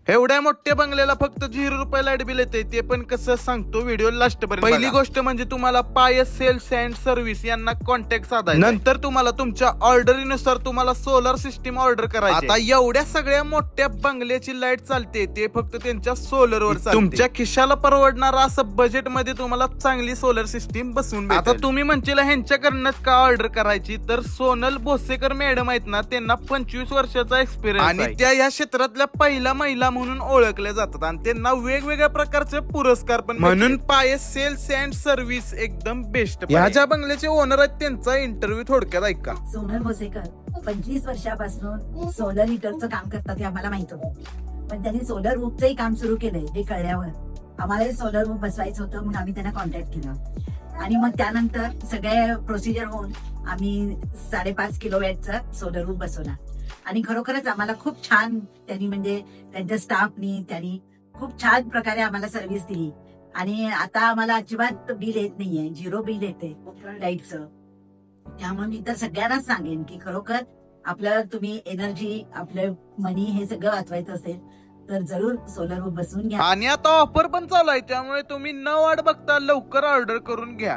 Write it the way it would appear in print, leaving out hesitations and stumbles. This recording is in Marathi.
एवढ्या मोठ्या बंगल्याला फक्त 0 रुपये लाईट बिल येते, ते पण कसं सांगतो व्हिडिओ लास्ट पर्यंत. पहिली गोष्ट म्हणजे तुम्हाला पायस सेल्स अँड सर्व्हिस यांना कॉन्टॅक्ट साधायचा. नंतर तुम्हाला तुमच्या ऑर्डरीनुसार तुम्हाला सोलर सिस्टीम ऑर्डर करायची. आता एवढ्या सगळ्या मोठ्या बंगल्याची लाईट चालते ते फक्त त्यांच्या सोलरवर चालते. तुमच्या खिशाला परवडणार असं बजेट मध्ये तुम्हाला चांगली सोलर सिस्टीम बसवून भेटेल. आता तुम्ही म्हणशील ह्यांच्याकडनंच का ऑर्डर करायची, तर सोनल भोसेकर मॅडम आहेत ना, त्यांना 25 वर्षाचा एक्सपिरियन्स आणि त्या या क्षेत्रातल्या पहिला महिला म्हणून ओळखल्या जातात आणि त्यांना वेगवेगळ्या प्रकारचे पुरस्कार पण. म्हणून पायस सेल्स अँड सर्व्हिस एकदम बेस्ट. ह्या ज्या बंगल्याचे ओनर आहेत त्यांचा इंटरव्ह्यू थोडक्यात ऐका. सोनल भोसेकर 25 वर्षापासून सोलर हीटरचं काम करतात हे आम्हाला माहित होतं, पण त्यांनी सोलर रूफचंही काम सुरू केलंय हे कळल्यावर आम्हाला सोलर रूफ बसवायचं होतं, म्हणून आम्ही त्यांना कॉन्टॅक्ट केला. आणि मग त्यानंतर सगळे प्रोसिजर होऊन आम्ही 5.5 किलोवॅटचा सोलर रूफ बसवला. आणि खरोखरच आम्हाला खूप छान त्यांनी, म्हणजे त्यांच्या स्टाफनी त्यांनी खूप छान प्रकारे आम्हाला सर्व्हिस दिली. आणि आता आम्हाला अजिबात बिल येत नाहीये, 0 बिल येते लाईटचं. त्यामुळे मी तर सगळ्यांनाच सांगेन की खरोखर आपल्याला तुम्ही एनर्जी, आपलं मनी हे सगळं वाचवायचं असेल तर जरूर सोलर रूफ बसवून घ्या. आणि आता ऑफर पण चालू आहे, त्यामुळे तुम्ही न वाट बघता लवकर ऑर्डर करून घ्या.